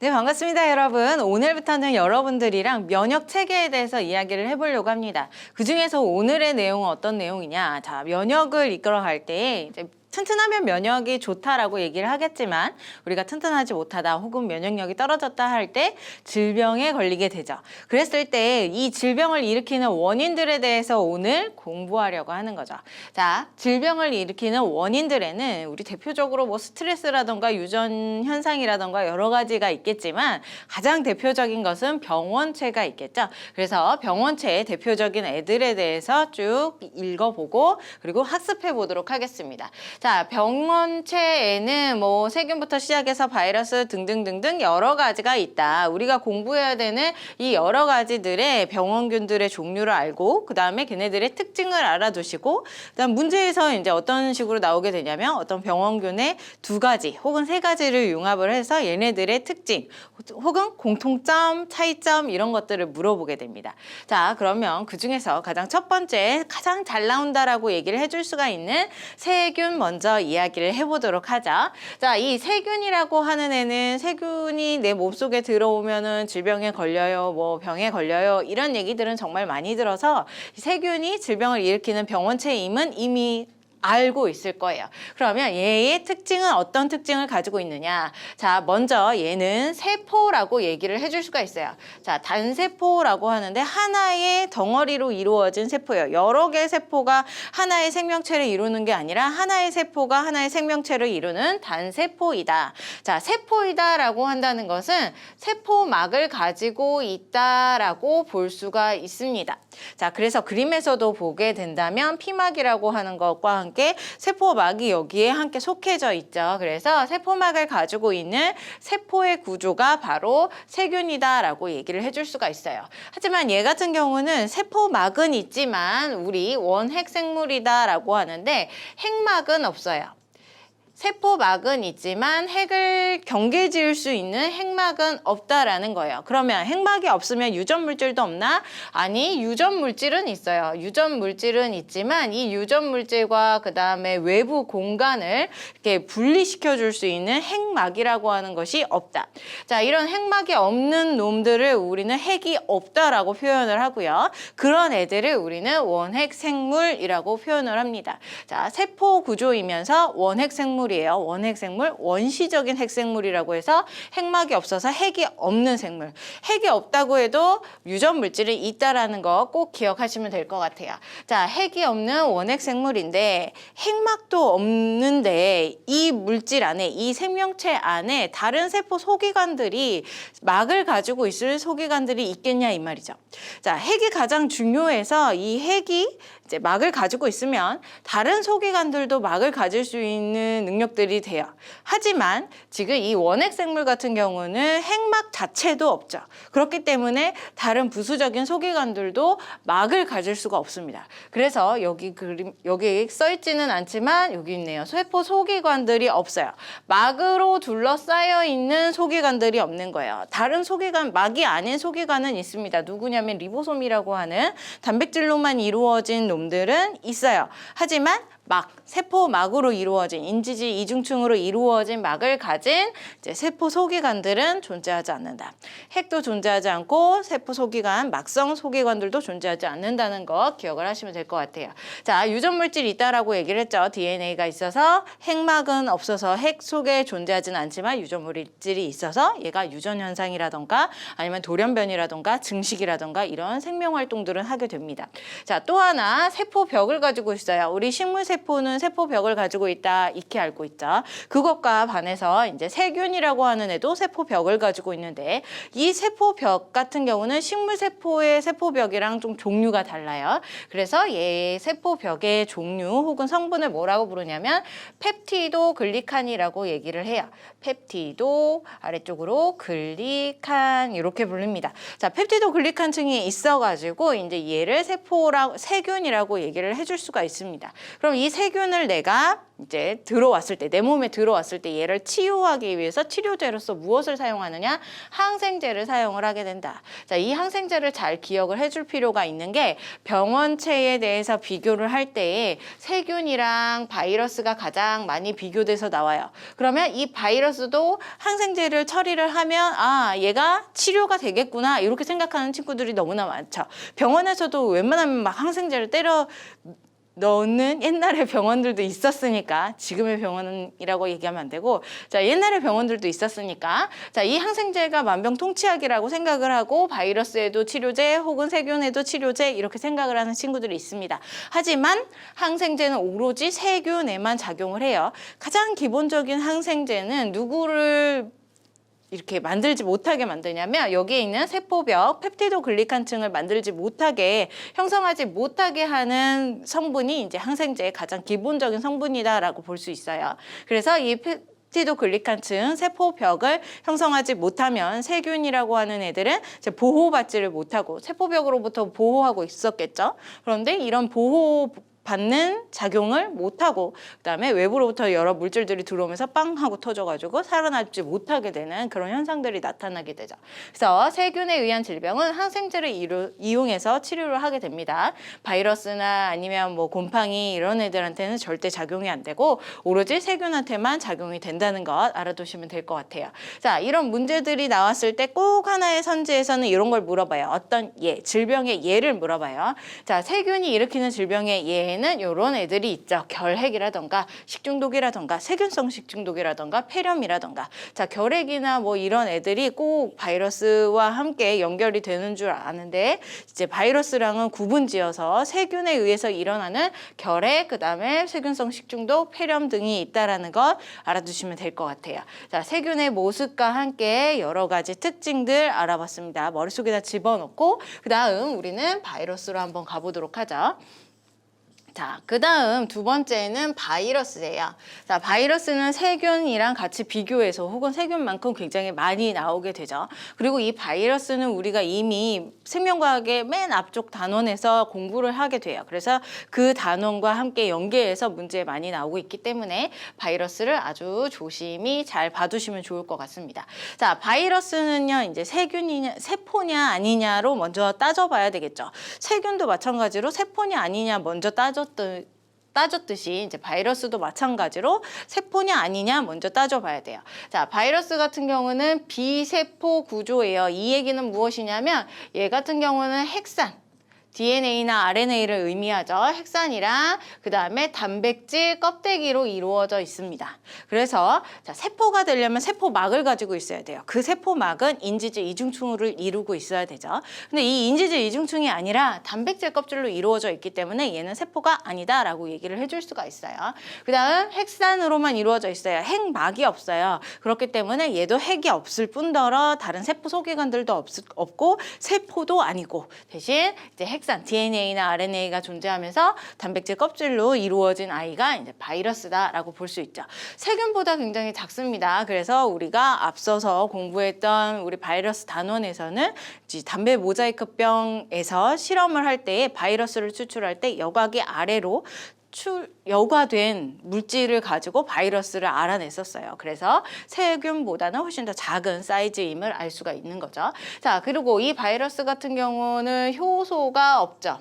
네, 반갑습니다, 여러분. 오늘부터는 여러분들이랑 면역 체계에 대해서 이야기를 해보려고 합니다. 그중에서 오늘의 내용은 어떤 내용이냐? 자, 면역을 이끌어갈 때 이제 튼튼하면 면역이 좋다라고 얘기를 하겠지만 우리가 튼튼하지 못하다 혹은 면역력이 떨어졌다 할 때 질병에 걸리게 되죠. 그랬을 때 이 질병을 일으키는 원인들에 대해서 오늘 공부하려고 하는 거죠. 자, 질병을 일으키는 원인들에는 우리 대표적으로 뭐 스트레스라던가 유전 현상이라던가 여러 가지가 있겠지만 가장 대표적인 것은 병원체가 있겠죠. 그래서 병원체의 대표적인 애들에 대해서 쭉 읽어보고 그리고 학습해 보도록 하겠습니다. 자, 병원체에는 뭐 세균부터 시작해서 바이러스 등등등등 여러 가지가 있다. 우리가 공부해야 되는 이 여러 가지들의 병원균들의 종류를 알고 그 다음에 걔네들의 특징을 알아두시고 그다음 문제에서 이제 어떤 식으로 나오게 되냐면 어떤 병원균의 두 가지 혹은 세 가지를 융합을 해서 얘네들의 특징 혹은 공통점, 차이점 이런 것들을 물어보게 됩니다. 자, 그러면 그 중에서 가장 첫 번째 가장 잘 나온다라고 얘기를 해줄 수가 있는 세균 먼저 이야기를 해보도록 하죠. 자, 이 세균이라고 하는 애는 세균이 내 몸속에 들어오면은 질병에 걸려요, 뭐 병에 걸려요 이런 얘기들은 정말 많이 들어서 세균이 질병을 일으키는 병원체임은 이미 알고 있을 거예요. 그러면 얘의 특징은 어떤 특징을 가지고 있느냐? 자, 먼저 얘는 세포라고 얘기를 해줄 수가 있어요. 자, 단세포라고 하는데 하나의 덩어리로 이루어진 세포예요. 여러 개의 세포가 하나의 생명체를 이루는 게 아니라 하나의 세포가 하나의 생명체를 이루는 단세포이다. 자, 세포이다라고 한다는 것은 세포막을 가지고 있다라고 볼 수가 있습니다. 자, 그래서 그림에서도 보게 된다면 피막이라고 하는 것과 함께 세포막이 여기에 함께 속해져 있죠. 그래서 세포막을 가지고 있는 세포의 구조가 바로 세균이다라고 얘기를 해줄 수가 있어요. 하지만 얘 같은 경우는 세포막은 있지만 우리 원핵 생물이다라고 하는데 핵막은 없어요. 세포막은 있지만 핵을 경계 지을 수 있는 핵막은 없다라는 거예요. 그러면 핵막이 없으면 유전물질도 없나? 아니, 유전물질은 있어요. 유전물질은 있지만 이 유전물질과 그 다음에 외부 공간을 이렇게 분리시켜 줄 수 있는 핵막이라고 하는 것이 없다. 자, 이런 핵막이 없는 놈들을 우리는 핵이 없다라고 표현을 하고요. 그런 애들을 우리는 원핵 생물이라고 표현을 합니다. 자, 세포 구조이면서 원핵 생물 이에요. 원핵 생물, 원시적인 핵생물이라고 해서 핵막이 없어서 핵이 없는 생물. 핵이 없다고 해도 유전 물질이 있다라는 거 꼭 기억하시면 될 것 같아요. 자, 핵이 없는 원핵 생물인데 핵막도 없는데 이 물질 안에, 이 생명체 안에 다른 세포 소기관들이 막을 가지고 있을 소기관들이 있겠냐 이 말이죠. 자, 핵이 가장 중요해서 이 핵이 이제 막을 가지고 있으면 다른 소기관들도 막을 가질 수 있는 능력들이 돼요. 하지만 지금 이 원핵 생물 같은 경우는 핵막 자체도 없죠. 그렇기 때문에 다른 부수적인 소기관들도 막을 가질 수가 없습니다. 그래서 여기 써 있지는 않지만 여기 있네요. 세포 소기관들이 없어요. 막으로 둘러싸여 있는 소기관들이 없는 거예요. 다른 소기관, 막이 아닌 소기관은 있습니다. 누구냐면 리보솜이라고 하는 단백질로만 이루어진 놈들은 있어요. 하지만 세포막으로 이루어진 인지질 이중층으로 이루어진 막을 가진 이제 세포 소기관들은 존재하지 않는다. 핵도 존재하지 않고 세포 소기관, 막성 소기관들도 존재하지 않는다는 거 기억을 하시면 될 것 같아요. 자, 유전물질이 있다라고 얘기를 했죠. DNA가 있어서 핵막은 없어서 핵 속에 존재하지는 않지만 유전물질이 있어서 얘가 유전현상이라던가 아니면 돌연변이라던가 증식이라던가 이런 생명활동들은 하게 됩니다. 자, 또 하나 세포벽을 가지고 있어요. 우리 식물세포는 세포벽을 가지고 있다 익히 알고 있죠. 그것과 반해서 이제 세균이라고 하는 애도 세포벽을 가지고 있는데 이 세포벽 같은 경우는 식물세포의 세포벽이랑 좀 종류가 달라요. 그래서 얘 세포벽의 종류 혹은 성분을 뭐라고 부르냐면 펩티도 글리칸이라고 얘기를 해요. 펩티도 아래쪽으로 글리칸 이렇게 부릅니다. 자, 펩티도 글리칸층이 있어가지고 이제 얘를 세균이라고 얘기를 해줄 수가 있습니다. 그럼 이 이 세균을 내가 이제 들어왔을 때, 내 몸에 들어왔을 때 얘를 치유하기 위해서 치료제로서 무엇을 사용하느냐? 항생제를 사용을 하게 된다. 자, 이 항생제를 잘 기억을 해줄 필요가 있는 게 병원체에 대해서 비교를 할 때에 세균이랑 바이러스가 가장 많이 비교돼서 나와요. 그러면 이 바이러스도 항생제를 처리를 하면 아, 얘가 치료가 되겠구나 이렇게 생각하는 친구들이 너무나 많죠. 병원에서도 웬만하면 막 항생제를 때려 넣는 옛날에 병원들도 있었으니까 지금의 병원이라고 얘기하면 안 되고 자 옛날에 병원들도 있었으니까 자 이 항생제가 만병통치약이라고 생각을 하고 바이러스에도 치료제 혹은 세균에도 치료제 이렇게 생각을 하는 친구들이 있습니다. 하지만 항생제는 오로지 세균에만 작용을 해요. 가장 기본적인 항생제는 누구를 이렇게 만들지 못하게 만드냐면 여기에 있는 세포벽 펩티도글리칸층을 만들지 못하게 형성하지 못하게 하는 성분이 이제 항생제의 가장 기본적인 성분이다라고 볼 수 있어요. 그래서 이 펩티도글리칸층 세포벽을 형성하지 못하면 세균이라고 하는 애들은 이제 보호받지를 못하고 세포벽으로부터 보호하고 있었겠죠. 그런데 이런 보호 받는 작용을 못하고 그다음에 외부로부터 여러 물질들이 들어오면서 빵 하고 터져가지고 살아남지 못하게 되는 그런 현상들이 나타나게 되죠. 그래서 세균에 의한 질병은 항생제를 이용해서 치료를 하게 됩니다. 바이러스나 아니면 뭐 곰팡이 이런 애들한테는 절대 작용이 안 되고 오로지 세균한테만 작용이 된다는 것 알아두시면 될 것 같아요. 자, 이런 문제들이 나왔을 때 꼭 하나의 선지에서는 이런 걸 물어봐요. 어떤 예, 질병의 예를 물어봐요. 자, 세균이 일으키는 질병의 예 는 이런 애들이 있죠. 결핵이라던가 식중독이라던가 세균성 식중독이라던가 폐렴이라던가 자 결핵이나 뭐 이런 애들이 꼭 바이러스와 함께 연결이 되는 줄 아는데 이제 바이러스랑은 구분지어서 세균에 의해서 일어나는 결핵 그다음에 세균성 식중독 폐렴 등이 있다라는 것 알아두시면 될 것 같아요. 자 세균의 모습과 함께 여러 가지 특징들 알아봤습니다. 머릿속에다 집어넣고 그다음 우리는 바이러스로 한번 가보도록 하죠. 자, 그 다음 두 번째는 바이러스예요. 자, 바이러스는 세균이랑 같이 비교해서 혹은 세균만큼 굉장히 많이 나오게 되죠. 그리고 이 바이러스는 우리가 이미 생명과학의 맨 앞쪽 단원에서 공부를 하게 돼요. 그래서 그 단원과 함께 연계해서 문제 많이 나오고 있기 때문에 바이러스를 아주 조심히 잘 봐두시면 좋을 것 같습니다. 자, 바이러스는요, 이제 세균이냐, 세포냐 아니냐로 먼저 따져봐야 되겠죠. 세균도 마찬가지로 세포냐 아니냐 먼저 따졌듯이 이제 바이러스도 마찬가지로 세포냐 아니냐 먼저 따져봐야 돼요. 자, 바이러스 같은 경우는 비세포 구조예요. 이 얘기는 무엇이냐면 얘 같은 경우는 핵산 DNA나 RNA를 의미하죠. 핵산이랑 그 다음에 단백질 껍데기로 이루어져 있습니다. 그래서 자, 세포가 되려면 세포막을 가지고 있어야 돼요. 그 세포막은 인지질 이중층을 이루고 있어야 되죠. 근데 이 인지질 이중층이 아니라 단백질 껍질로 이루어져 있기 때문에 얘는 세포가 아니다라고 얘기를 해줄 수가 있어요. 그 다음 핵산으로만 이루어져 있어요. 핵막이 없어요. 그렇기 때문에 얘도 핵이 없을 뿐더러 다른 세포 소기관들도 없고 세포도 아니고 대신 이제 핵산 DNA나 RNA가 존재하면서 단백질 껍질로 이루어진 아이가 이제 바이러스다라고 볼 수 있죠. 세균보다 굉장히 작습니다. 그래서 우리가 앞서서 공부했던 우리 바이러스 단원에서는 담배 모자이크병에서 실험을 할 때 바이러스를 추출할 때 여과기 아래로 여과된 물질을 가지고 바이러스를 알아냈었어요. 그래서 세균보다는 훨씬 더 작은 사이즈임을 알 수가 있는 거죠. 자, 그리고 이 바이러스 같은 경우는 효소가 없죠.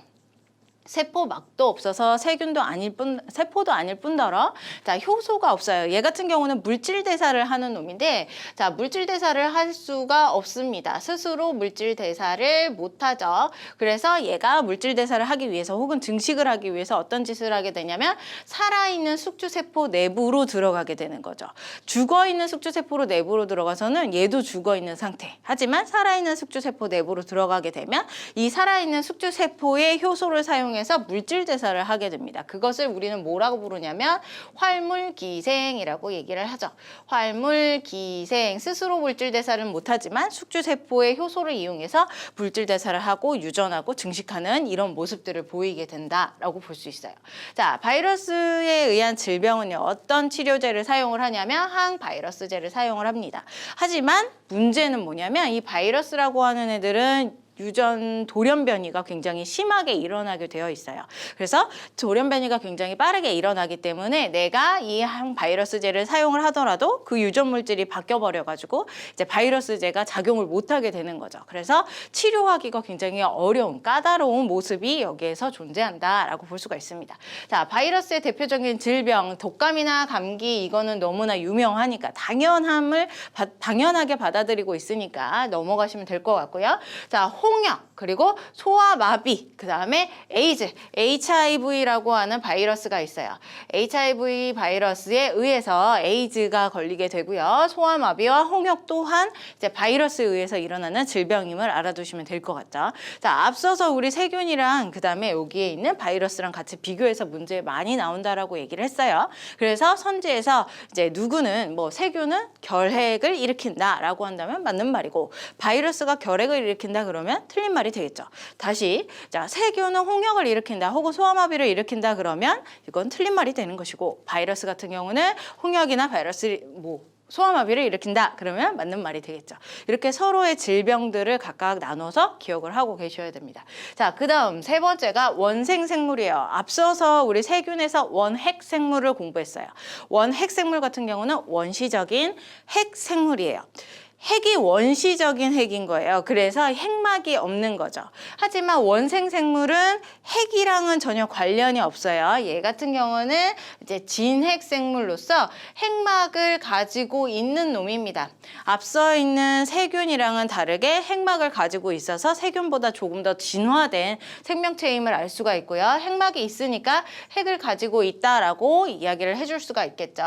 세포막도 없어서 세균도 세포도 아닐 뿐더러 자 효소가 없어요. 얘 같은 경우는 물질 대사를 하는 놈인데 자 물질 대사를 할 수가 없습니다. 스스로 물질 대사를 못하죠. 그래서 얘가 물질 대사를 하기 위해서 혹은 증식을 하기 위해서 어떤 짓을 하게 되냐면 살아있는 숙주세포 내부로 들어가게 되는 거죠. 죽어있는 숙주세포로 내부로 들어가서는 얘도 죽어있는 상태. 하지만 살아있는 숙주세포 내부로 들어가게 되면 이 살아있는 숙주세포의 효소를 사용해서 물질 대사를 하게 됩니다. 그것을 우리는 뭐라고 부르냐면 활물기생이라고 얘기를 하죠. 활물기생, 스스로 물질 대사를 못하지만 숙주세포의 효소를 이용해서 물질 대사를 하고 유전하고 증식하는 이런 모습들을 보이게 된다라고 볼 수 있어요. 자, 바이러스에 의한 질병은요, 어떤 치료제를 사용을 하냐면 항바이러스제를 사용을 합니다. 하지만 문제는 뭐냐면 이 바이러스라고 하는 애들은 유전 돌연 변이가 굉장히 심하게 일어나게 되어 있어요. 그래서 돌연 변이가 굉장히 빠르게 일어나기 때문에 내가 이 항바이러스제를 사용을 하더라도 그 유전 물질이 바뀌어 버려 가지고 이제 바이러스제가 작용을 못 하게 되는 거죠. 그래서 치료하기가 굉장히 어려운 까다로운 모습이 여기에서 존재한다라고 볼 수가 있습니다. 자, 바이러스의 대표적인 질병, 독감이나 감기 이거는 너무나 유명하니까 당연하게 받아들이고 있으니까 넘어가시면 될 것 같고요. 자, 홍역, 그리고 소아마비, 그 다음에 에이즈, HIV라고 하는 바이러스가 있어요. HIV 바이러스에 의해서 에이즈가 걸리게 되고요. 소아마비와 홍역 또한 이제 바이러스에 의해서 일어나는 질병임을 알아두시면 될 것 같죠. 자, 앞서서 우리 세균이랑 그 다음에 여기에 있는 바이러스랑 같이 비교해서 문제 많이 나온다라고 얘기를 했어요. 그래서 선지에서 이제 누구는 뭐 세균은 결핵을 일으킨다라고 한다면 맞는 말이고 바이러스가 결핵을 일으킨다 그러면 틀린 말이 되겠죠. 다시 자, 세균은 홍역을 일으킨다 혹은 소아마비를 일으킨다 그러면 이건 틀린 말이 되는 것이고 바이러스 같은 경우는 홍역이나 바이러스 소아마비를 일으킨다 그러면 맞는 말이 되겠죠. 이렇게 서로의 질병들을 각각 나눠서 기억을 하고 계셔야 됩니다. 자, 그 다음 세 번째가 원생생물이에요. 앞서서 우리 세균에서 원핵생물을 공부했어요. 원핵생물 같은 경우는 원시적인 핵생물이에요. 핵이 원시적인 핵인 거예요. 그래서 핵막이 없는 거죠. 하지만 원생생물은 핵이랑은 전혀 관련이 없어요. 얘 같은 경우는 이제 진핵생물로서 핵막을 가지고 있는 놈입니다. 앞서 있는 세균이랑은 다르게 핵막을 가지고 있어서 세균보다 조금 더 진화된 생명체임을 알 수가 있고요. 핵막이 있으니까 핵을 가지고 있다라고 이야기를 해줄 수가 있겠죠.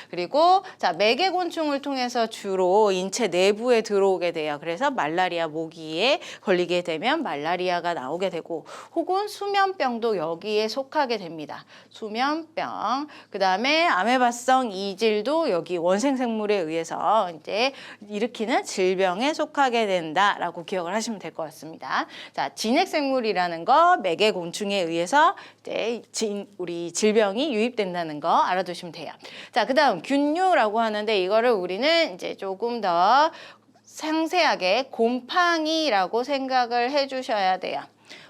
그리고 자, 매개곤충을 통해서 주로 인체 내부에 들어오게 돼요. 그래서 말라리아 모기에 걸리게 되면 말라리아가 나오게 되고 혹은 수면병도 여기에 속하게 됩니다. 수면병. 그 다음에 아메바성 이질도 여기 원생생물에 의해서 이제 일으키는 질병에 속하게 된다라고 기억을 하시면 될 것 같습니다. 자, 진핵생물이라는 거 매개곤충에 의해서 이제 우리 질병이 유입된다는 거 알아두시면 돼요. 자, 그 다음 균류라고 하는데 이거를 우리는 이제 조금 더 상세하게 곰팡이라고 생각을 해주셔야 돼요.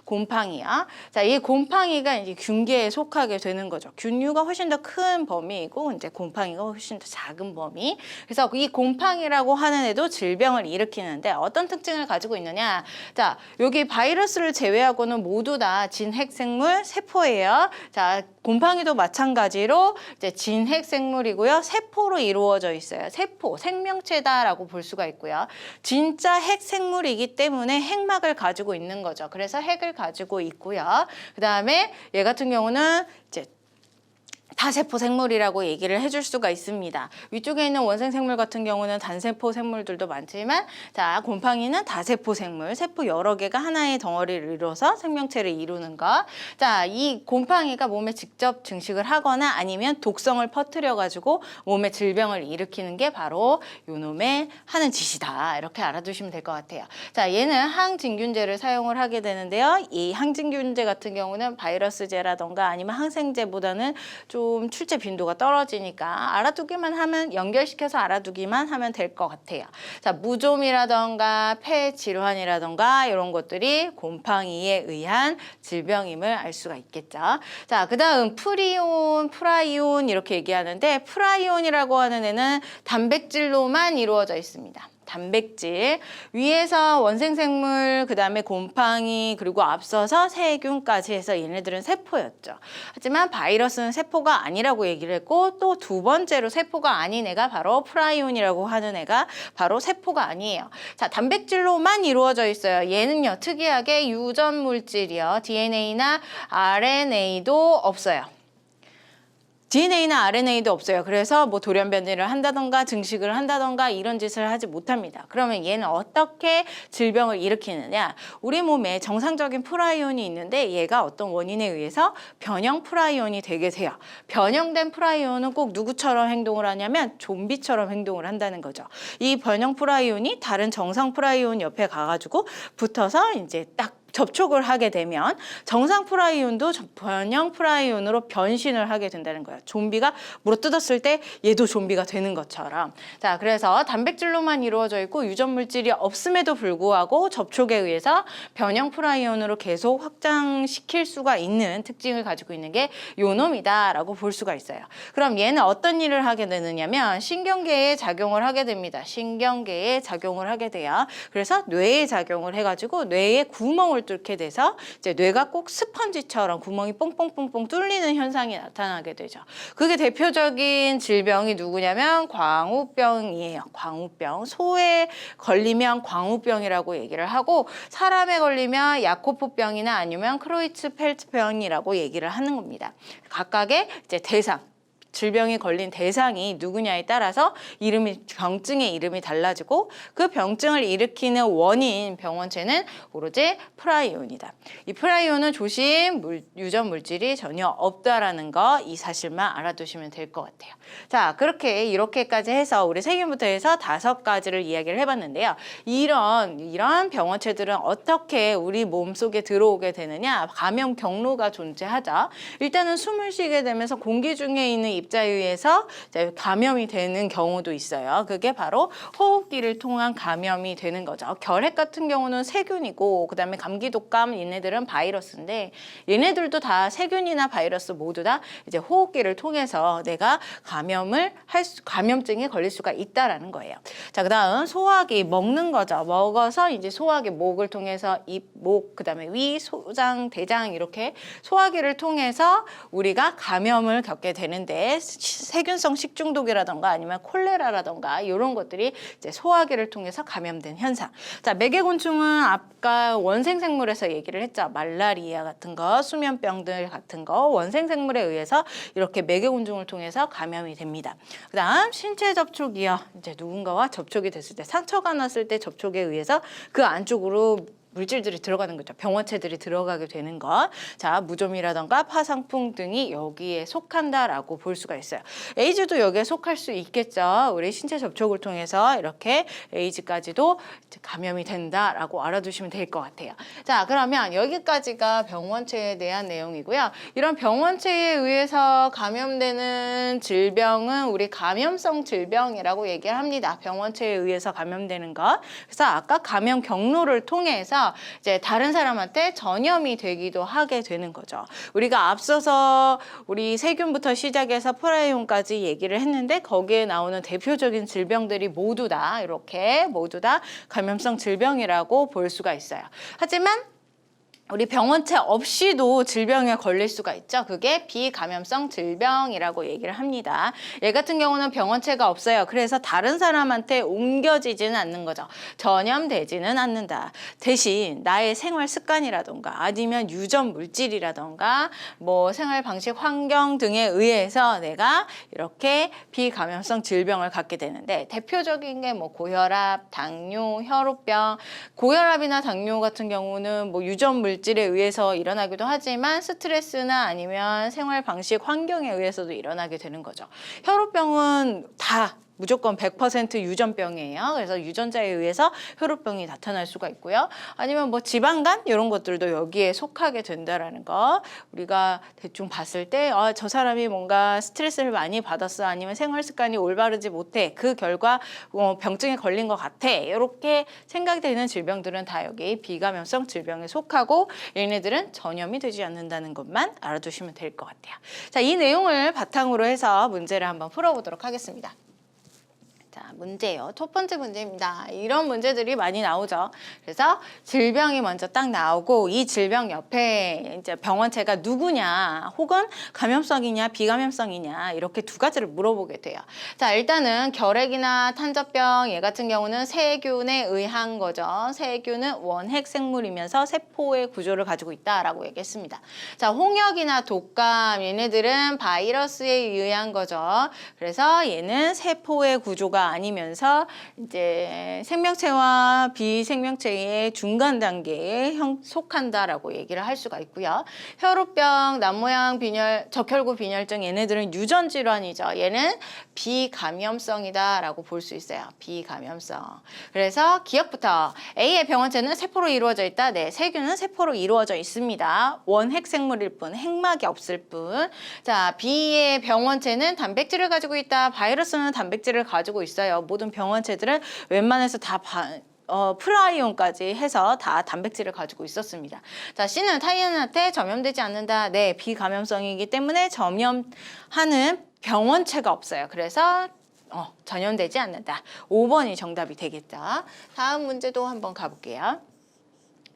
곰팡이야. 자, 이 곰팡이가 이제 균계에 속하게 되는 거죠. 균류가 훨씬 더 큰 범위이고 이제 곰팡이가 훨씬 더 작은 범위. 그래서 이 곰팡이라고 하는 애도 질병을 일으키는데 어떤 특징을 가지고 있느냐? 자, 여기 바이러스를 제외하고는 모두 다 진핵생물 세포예요. 자, 곰팡이도 마찬가지로 이제 진핵생물이고요. 세포로 이루어져 있어요. 세포, 생명체다라고 볼 수가 있고요. 진짜 핵생물이기 때문에 핵막을 가지고 있는 거죠. 그래서 핵을 가지고 있고요. 그 다음에 얘 같은 경우는 이제 다세포 생물이라고 얘기를 해줄 수가 있습니다. 위쪽에 있는 원생생물 같은 경우는 단세포 생물들도 많지만 자, 곰팡이는 다세포 생물, 세포 여러 개가 하나의 덩어리를 이루어서 생명체를 이루는 것. 자, 이 곰팡이가 몸에 직접 증식을 하거나 아니면 독성을 퍼뜨려가지고 몸에 질병을 일으키는 게 바로 요놈의 하는 짓이다. 이렇게 알아두시면 될 것 같아요. 자, 얘는 항진균제를 사용을 하게 되는데요. 이 항진균제 같은 경우는 바이러스제라던가 아니면 항생제보다는 좀 출제 빈도가 떨어지니까 알아두기만 하면 연결시켜서 알아두기만 하면 될 것 같아요. 자, 무좀이라던가 폐 질환이라던가 이런 것들이 곰팡이에 의한 질병임을 알 수가 있겠죠. 자, 그다음 프리온, 프라이온 이렇게 얘기하는데 프라이온이라고 하는 애는 단백질로만 이루어져 있습니다. 단백질 위에서 원생생물 그 다음에 곰팡이 그리고 앞서서 세균까지 해서 얘네들은 세포였죠. 하지만 바이러스는 세포가 아니라고 얘기를 했고 또 두 번째로 세포가 아닌 애가 바로 프라이온이라고 하는 애가 바로 세포가 아니에요. 자, 단백질로만 이루어져 있어요. 얘는요 특이하게 유전 물질이요. DNA나 RNA도 없어요. DNA나 RNA도 없어요. 그래서 뭐 돌연 변이를 한다던가 증식을 한다던가 이런 짓을 하지 못합니다. 그러면 얘는 어떻게 질병을 일으키느냐? 우리 몸에 정상적인 프라이온이 있는데 얘가 어떤 원인에 의해서 변형 프라이온이 되게 돼요. 변형된 프라이온은 꼭 누구처럼 행동을 하냐면 좀비처럼 행동을 한다는 거죠. 이 변형 프라이온이 다른 정상 프라이온 옆에 가가지고 붙어서 이제 딱 접촉을 하게 되면 정상 프라이온도 변형 프라이온으로 변신을 하게 된다는 거예요. 좀비가 물어뜯었을 때 얘도 좀비가 되는 것처럼. 자, 그래서 단백질로만 이루어져 있고 유전 물질이 없음에도 불구하고 접촉에 의해서 변형 프라이온으로 계속 확장시킬 수가 있는 특징을 가지고 있는 게 요놈이다라고 볼 수가 있어요. 그럼 얘는 어떤 일을 하게 되느냐면 신경계에 작용을 하게 됩니다. 신경계에 작용을 하게 돼요. 그래서 뇌에 작용을 해가지고 뇌에 구멍을 뚫게 돼서 이제 뇌가 꼭 스펀지처럼 구멍이 뽕뽕뽕뽕 뚫리는 현상이 나타나게 되죠. 그게 대표적인 질병이 누구냐면 광우병이에요. 광우병. 소에 걸리면 광우병이라고 얘기를 하고 사람에 걸리면 야코프병이나 아니면 크로이츠펠트병이라고 얘기를 하는 겁니다. 각각의 이제 대상. 질병이 걸린 대상이 누구냐에 따라서 병증의 이름이 달라지고 그 병증을 일으키는 원인 병원체는 오로지 프라이온이다. 이 프라이온은 유전 물질이 전혀 없다라는 거 이 사실만 알아두시면 될 것 같아요. 자, 이렇게까지 해서 우리 세균부터 해서 5가지를 이야기를 해봤는데요. 이런 병원체들은 어떻게 우리 몸속에 들어오게 되느냐? 감염 경로가 존재하죠. 일단은 숨을 쉬게 되면서 공기 중에 있는 입자에 의해서 감염이 되는 경우도 있어요. 그게 바로 호흡기를 통한 감염이 되는 거죠. 결핵 같은 경우는 세균이고 그다음에 감기, 독감 얘네들은 바이러스인데 얘네들도 다 세균이나 바이러스 모두 다 이제 호흡기를 통해서 내가 감염증에 걸릴 수가 있다라는 거예요. 자, 그다음 소화기 먹는 거죠. 먹어서 이제 소화기 목을 통해서 입, 목, 그다음에 위, 소장, 대장 이렇게 소화기를 통해서 우리가 감염을 겪게 되는데 세균성 식중독이라던가 아니면 콜레라라던가 이런 것들이 이제 소화기를 통해서 감염된 현상. 자, 매개곤충은 아까 원생생물에서 얘기를 했죠. 말라리아 같은 거, 수면병들 같은 거 원생생물에 의해서 이렇게 매개곤충을 통해서 감염이 됩니다. 그다음 신체 접촉이요. 이제 누군가와 접촉이 됐을 때 상처가 났을 때 접촉에 의해서 그 안쪽으로 물질들이 들어가는 거죠. 병원체들이 들어가게 되는 것. 자, 무좀이라던가 파상풍 등이 여기에 속한다라고 볼 수가 있어요. 에이즈도 여기에 속할 수 있겠죠. 우리 신체 접촉을 통해서 이렇게 에이즈까지도 감염이 된다라고 알아두시면 될 것 같아요. 자, 그러면 여기까지가 병원체에 대한 내용이고요. 이런 병원체에 의해서 감염되는 질병은 우리 감염성 질병이라고 얘기를 합니다. 병원체에 의해서 감염되는 것. 그래서 아까 감염 경로를 통해서 이제 다른 사람한테 전염이 되기도 하게 되는 거죠. 우리가 앞서서 우리 세균부터 시작해서 프라이온까지 얘기를 했는데 거기에 나오는 대표적인 질병들이 모두 다 감염성 질병이라고 볼 수가 있어요. 하지만 우리 병원체 없이도 질병에 걸릴 수가 있죠. 그게 비감염성 질병이라고 얘기를 합니다. 얘 같은 경우는 병원체가 없어요. 그래서 다른 사람한테 옮겨지지는 않는 거죠. 전염되지는 않는다. 대신 나의 생활 습관이라던가 아니면 유전 물질이라던가 뭐 생활 방식, 환경 등에 의해서 내가 이렇게 비감염성 질병을 갖게 되는데 대표적인 게 뭐 고혈압, 당뇨, 혈우병, 고혈압이나 당뇨 같은 경우는 뭐 유전 물질에 의해서 일어나기도 하지만 스트레스나 아니면 생활 방식, 환경에 의해서도 일어나게 되는 거죠. 혈우병은 다 무조건 100% 유전병이에요. 그래서 유전자에 의해서 혈우병이 나타날 수가 있고요. 아니면 뭐 지방간 이런 것들도 여기에 속하게 된다라는 거. 우리가 대충 봤을 때 저 사람이 뭔가 스트레스를 많이 받았어. 아니면 생활 습관이 올바르지 못해. 그 결과 병증에 걸린 것 같아. 이렇게 생각이 되는 질병들은 다 여기 비감염성 질병에 속하고 얘네들은 전염이 되지 않는다는 것만 알아두시면 될 것 같아요. 자, 이 내용을 바탕으로 해서 문제를 한번 풀어보도록 하겠습니다. 자, 문제요. 첫 번째 문제입니다. 이런 문제들이 많이 나오죠. 그래서 질병이 먼저 딱 나오고 이 질병 옆에 이제 병원체가 누구냐 혹은 감염성이냐 비감염성이냐 이렇게 두 가지를 물어보게 돼요. 자, 일단은 결핵이나 탄저병 얘 같은 경우는 세균에 의한 거죠. 세균은 원핵 생물이면서 세포의 구조를 가지고 있다라고 얘기했습니다. 자, 홍역이나 독감 얘네들은 바이러스에 의한 거죠. 그래서 얘는 세포의 구조가 아니면서 이제 생명체와 비생명체의 중간 단계에 속한다라고 얘기를 할 수가 있고요. 혈우병, 남모양 빈혈, 적혈구 빈혈증 얘네들은 유전 질환이죠. 얘는 비감염성이다라고 볼 수 있어요. 비감염성. 그래서 기억부터 A의 병원체는 세포로 이루어져 있다. 네, 세균은 세포로 이루어져 있습니다. 원핵 생물일 뿐, 핵막이 없을 뿐. 자, B의 병원체는 단백질을 가지고 있다. 바이러스는 단백질을 가지고 있어요. 모든 병원체들은 웬만해서 다 프라이온까지 해서 다 단백질을 가지고 있었습니다. 자, C는 타인한테 전염되지 않는다. 네, 비감염성이기 때문에 전염하는 병원체가 없어요. 그래서 전염되지 않는다. 5번이 정답이 되겠죠. 다음 문제도 한번 가볼게요.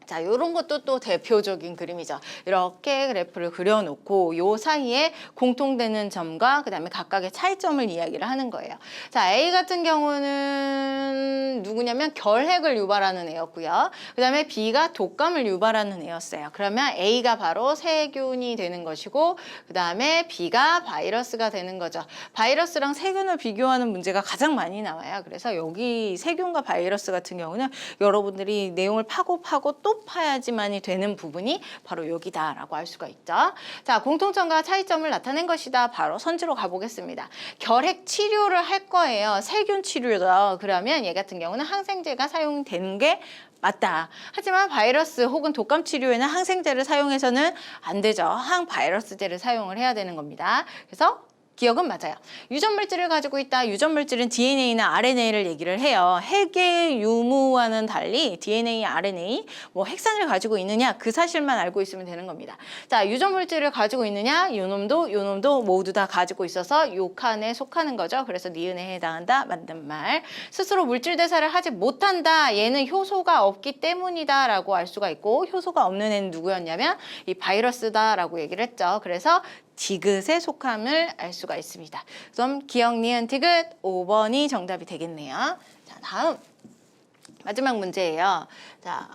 자, 이런 것도 또 대표적인 그림이죠. 이렇게 그래프를 그려놓고 요 사이에 공통되는 점과 그 다음에 각각의 차이점을 이야기를 하는 거예요. 자, A 같은 경우는 누구냐면 결핵을 유발하는 애였고요. 그 다음에 B가 독감을 유발하는 애였어요. 그러면 A가 바로 세균이 되는 것이고 그 다음에 B가 바이러스가 되는 거죠. 바이러스랑 세균을 비교하는 문제가 가장 많이 나와요. 그래서 여기 세균과 바이러스 같은 경우는 여러분들이 내용을 파고 또 파야지만이 되는 부분이 바로 여기다라고 할 수가 있죠. 자, 공통점과 차이점을 나타낸 것이다. 바로 선지로 가보겠습니다. 결핵 치료를 할 거예요. 세균 치료다. 그러면 얘 같은 경우는 항생제가 사용되는 게 맞다. 하지만 바이러스 혹은 독감 치료에는 항생제를 사용해서는 안 되죠. 항바이러스제를 사용을 해야 되는 겁니다. 그래서 기억은 맞아요. 유전물질을 가지고 있다. 유전물질은 DNA나 RNA를 얘기를 해요. 핵의 유무와는 달리 DNA, RNA, 뭐 핵산을 가지고 있느냐 그 사실만 알고 있으면 되는 겁니다. 자, 유전물질을 가지고 있느냐 요놈도 모두 다 가지고 있어서 요 칸에 속하는 거죠. 그래서 니은에 해당한다. 맞는 말. 스스로 물질 대사를 하지 못한다. 얘는 효소가 없기 때문이다 라고 알 수가 있고 효소가 없는 애는 누구였냐면 이 바이러스다 라고 얘기를 했죠. 그래서 디귿에 속함을 알 수가 있습니다. 그럼 기억, 니은, 디귿 5번이 정답이 되겠네요. 자, 다음 마지막 문제예요. 자,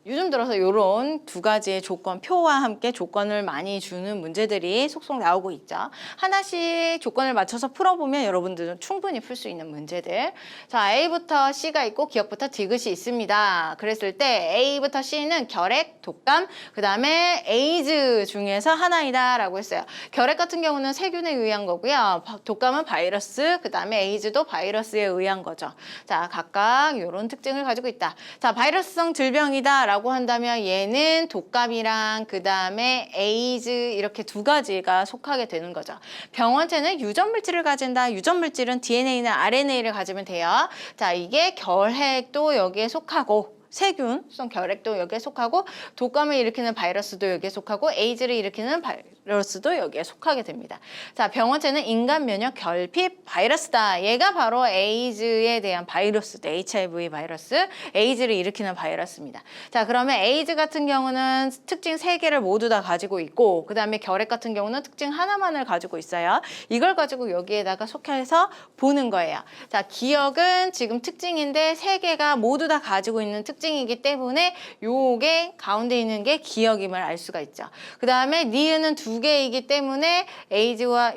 요즘 들어서 이런 두 가지의 조건, 표와 함께 조건을 많이 주는 문제들이 속속 나오고 있죠. 하나씩 조건을 맞춰서 풀어보면 여러분들은 충분히 풀 수 있는 문제들. 자, A부터 C가 있고 기억부터 디귿이 있습니다. 그랬을 때 A부터 C는 결핵, 독감, 그 다음에 에이즈 중에서 하나이다 라고 했어요. 결핵 같은 경우는 세균에 의한 거고요. 독감은 바이러스, 그 다음에 에이즈도 바이러스에 의한 거죠. 자, 각각 이런 특징을 가지고 있다. 자, 바이러스성 질병이다 라고 한다면 얘는 독감이랑 그 다음에 에이즈 이렇게 두 가지가 속하게 되는 거죠. 병원체는 유전물질을 가진다. 유전물질은 DNA나 RNA를 가지면 돼요. 자, 이게 결핵도 여기에 속하고 세균성 결핵도 여기에 속하고 독감을 일으키는 바이러스도 여기에 속하고 에이즈를 일으키는 바이러스도 여기에 속하게 됩니다. 자, 병원체는 인간 면역 결핍 바이러스다. 얘가 바로 에이즈에 대한 바이러스, HIV 바이러스, 에이즈를 일으키는 바이러스입니다. 자, 그러면 에이즈 같은 경우는 특징 3개를 모두 다 가지고 있고 그 다음에 결핵 같은 경우는 특징 하나만을 가지고 있어요. 이걸 가지고 여기에다가 속해서 보는 거예요. 자, 기억은 지금 특징인데 3개가 모두 다 가지고 있는 특징이기 때문에 요게 가운데 있는 게 기억임을 알 수가 있죠. 그 다음에 니은은 2개이기 때문에 에이즈와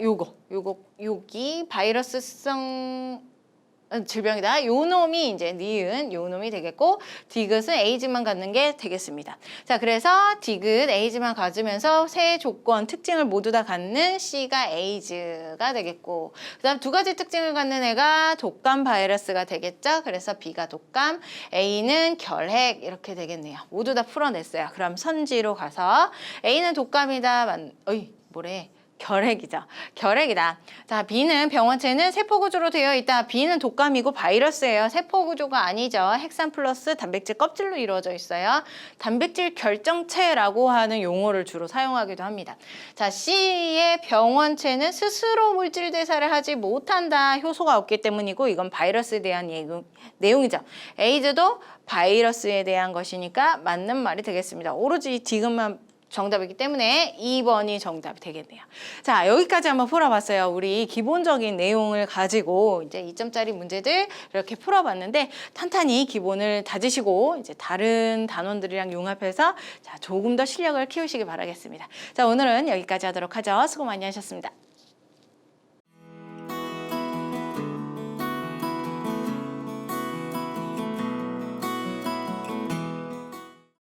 여기 바이러스성 질병이다. 요 놈이 이제 니은 요 놈이 되겠고 디귿은 에이즈만 갖는 게 되겠습니다. 자, 그래서 디귿 에이즈만 가지면서 세 조건 특징을 모두 다 갖는 C가 에이즈가 되겠고 그다음 2가지 특징을 갖는 애가 독감 바이러스가 되겠죠. 그래서 B가 독감, A는 결핵 이렇게 되겠네요. 모두 다 풀어냈어요. 그럼 선지로 가서 A는 독감이다. 결핵이죠. 결핵이다. 자, B는 병원체는 세포구조로 되어 있다. B는 독감이고 바이러스예요. 세포구조가 아니죠. 핵산 플러스 단백질 껍질로 이루어져 있어요. 단백질 결정체라고 하는 용어를 주로 사용하기도 합니다. 자, C의 병원체는 스스로 물질 대사를 하지 못한다. 효소가 없기 때문이고 이건 바이러스에 대한 내용이죠. 에이즈도 바이러스에 대한 것이니까 맞는 말이 되겠습니다. 오로지 디귿만 정답이기 때문에 2번이 정답이 되겠네요. 자, 여기까지 한번 풀어봤어요. 우리 기본적인 내용을 가지고 이제 2점짜리 문제들 이렇게 풀어봤는데 탄탄히 기본을 다지시고 이제 다른 단원들이랑 융합해서 자, 조금 더 실력을 키우시기 바라겠습니다. 자, 오늘은 여기까지 하도록 하죠. 수고 많이 하셨습니다.